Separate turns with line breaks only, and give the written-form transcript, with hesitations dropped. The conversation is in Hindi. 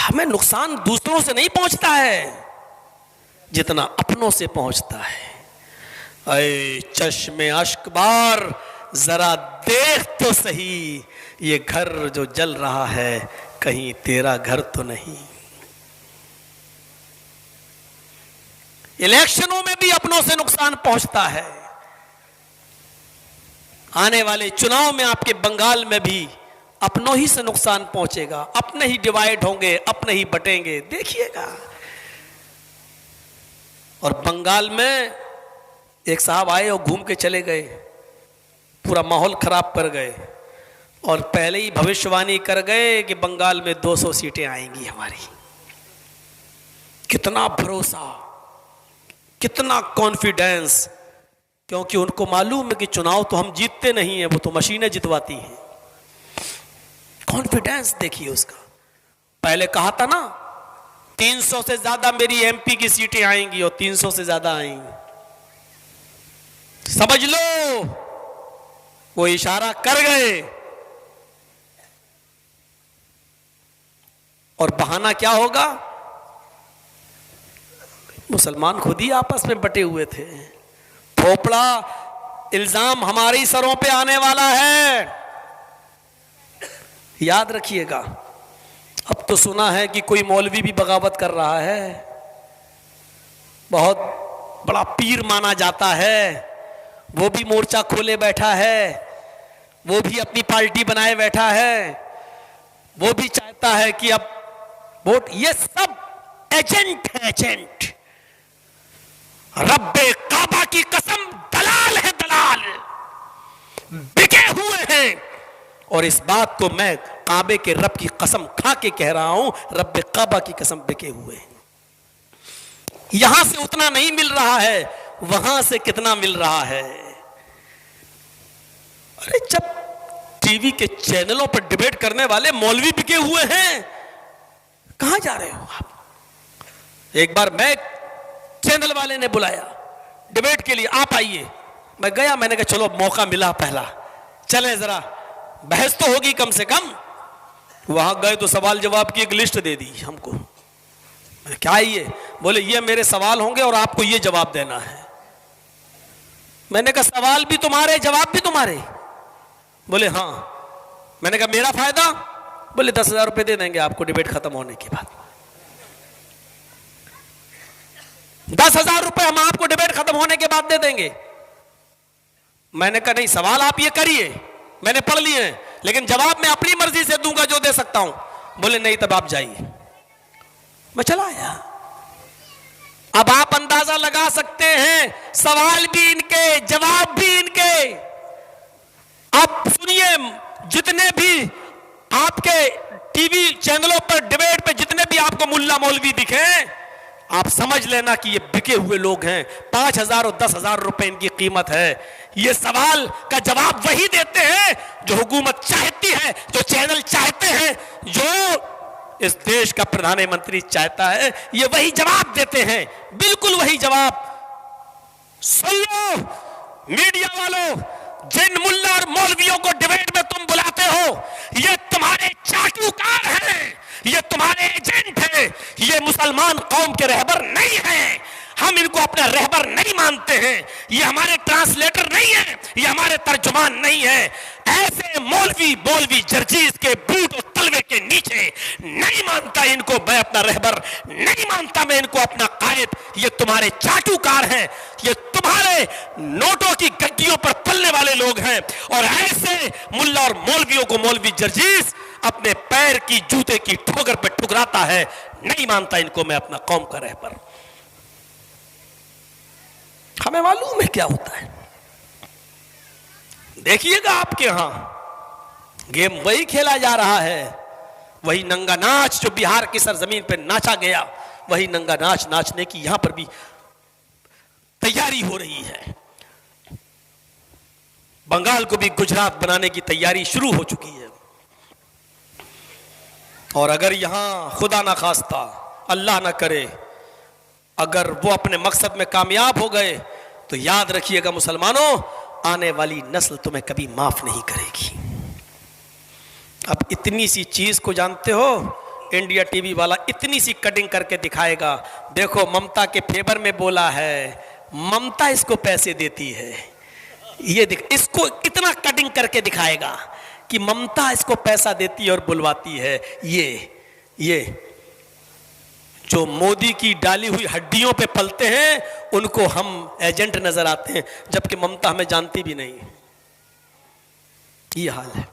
हमें नुकसान दूसरों से नहीं पहुंचता है जितना अपनों से पहुंचता है। ऐ चश्मे अश्क बार जरा देख तो सही, ये घर जो जल रहा है कहीं तेरा घर तो नहीं। इलेक्शनों में भी अपनों से नुकसान पहुंचता है। आने वाले चुनाव में आपके बंगाल में भी अपनों ही से नुकसान पहुंचेगा, अपने ही डिवाइड होंगे, अपने ही बटेंगे, देखिएगा। और बंगाल में एक साहब आए और घूम के चले गए, पूरा माहौल खराब कर गए और पहले ही भविष्यवाणी कर गए कि बंगाल में 200 सीटें आएंगी हमारी। कितना भरोसा, कितना कॉन्फिडेंस, क्योंकि उनको मालूम है कि चुनाव तो हम जीतते नहीं हैं, वो तो मशीनें जितवाती हैं। कॉन्फिडेंस देखिए उसका। पहले कहा था ना 300 से ज्यादा मेरी एमपी की सीटें आएंगी और 300 से ज्यादा आएंगी। समझ लो वो इशारा कर गए। और बहाना क्या होगा? मुसलमान खुद ही आपस में बटे हुए थे। थोपड़ा इल्जाम हमारे ही सरों पे आने वाला है, याद रखिएगा। अब तो सुना है कि कोई मौलवी भी बगावत कर रहा है, बहुत बड़ा पीर माना जाता है, वो भी मोर्चा खोले बैठा है, वो भी अपनी पार्टी बनाए बैठा है, वो भी चाहता है कि अब वोट। ये सब एजेंट है, एजेंट। रब्बे काबा की कसम दलाल है, दलाल बिके हुए हैं। और इस बात को मैं काबे के रब की कसम खा के कह रहा हूं, रब्बे काबा की कसम बिके हुए हैं। यहां से उतना नहीं मिल रहा है, वहां से कितना मिल रहा है। अरे जब टीवी के चैनलों पर डिबेट करने वाले मौलवी बिके हुए हैं, कहां जा रहे हो आप? एक बार मैं चैनल वाले ने बुलाया डिबेट के लिए, आप आइए। मैं गया, मैंने कहा चलो मौका मिला पहला, चले जरा बहस तो होगी कम से कम। वहां गए तो सवाल जवाब की एक लिस्ट दे दी हमको। मैंने क्या है ये? बोले ये मेरे सवाल होंगे और आपको ये जवाब देना है। मैंने कहा सवाल भी तुम्हारे जवाब भी तुम्हारे? बोले हाँ। मैंने कहा मेरा फायदा? बोले 10,000 रुपए दे देंगे आपको डिबेट खत्म होने के बाद। 10,000 रुपए हम आपको डिबेट खत्म होने के बाद दे देंगे। मैंने कहा नहीं, सवाल आप ये करिए, मैंने पढ़ लिए हैं, लेकिन जवाब मैं अपनी मर्जी से दूंगा जो दे सकता हूं। बोले नहीं, तब आप जाइए। मैं चला आया। अब आप अंदाजा लगा सकते हैं, सवाल भी इनके, जवाब भी इनके। अब सुनिए, जितने भी आपके टीवी चैनलों पर डिबेट पे जितने भी आपको मुल्ला मौलवी दिखे, आप समझ लेना कि ये बिके हुए लोग हैं। 5,000 और 10,000 रुपए इनकी कीमत है। ये सवाल का जवाब वही देते हैं जो हुकूमत चाहती है, जो चैनल चाहते हैं, जो इस देश का प्रधानमंत्री चाहता है, ये वही जवाब देते हैं, बिल्कुल वही जवाब। सुन लो मीडिया वालों, जिन मुल्ला और मौलवियों को डिबेट में तुम बुलाते हो, ये तुम्हारे चाटुकार हैं, ये तुम्हारे एजेंट हैं, ये मुसलमान कौम के रहबर नहीं हैं। हम इनको अपना रहबर नहीं मानते हैं, ये हमारे ट्रांसलेटर नहीं है, ये हमारे तर्जुमान नहीं है। ऐसे मौलवी जर्जीज के बूट और तलवे के नीचे नहीं मानता इनको मैं अपना रहबर, नहीं मानता मैं इनको अपना कायद। ये तुम्हारे चाटुकार हैं, ये तुम्हारे नोटों की गड्डियों पर पलने वाले लोग हैं। और ऐसे मुल्ला और मौलवियों को मौलवी जर्जीज अपने पैर की जूते की ठोकर पे ठुकराता है, नहीं मानता इनको मैं अपना कौम का रहबर। हमें मालूम है क्या होता है। देखिएगा आपके यहां गेम वही खेला जा रहा है, वही नंगा नाच जो बिहार की सरजमीन पर नाचा गया, वही नंगा नाच नाचने की यहां पर भी तैयारी हो रही है। बंगाल को भी गुजरात बनाने की तैयारी शुरू हो चुकी है। और अगर यहां खुदा ना खास्ता, अल्लाह ना करे, अगर वो अपने मकसद में कामयाब हो गए, तो याद रखिएगा मुसलमानों, आने वाली नस्ल तुम्हें कभी माफ नहीं करेगी। अब इतनी सी चीज को जानते हो, इंडिया टीवी वाला इतनी सी कटिंग करके दिखाएगा, देखो ममता के फेवर में बोला है, ममता इसको पैसे देती है। ये इसको कितना कटिंग करके दिखाएगा कि ममता इसको पैसा देती है और बुलवाती है। ये जो मोदी की डाली हुई हड्डियों पे पलते हैं उनको हम एजेंट नजर आते हैं, जबकि ममता हमें जानती भी नहीं। ये हाल है।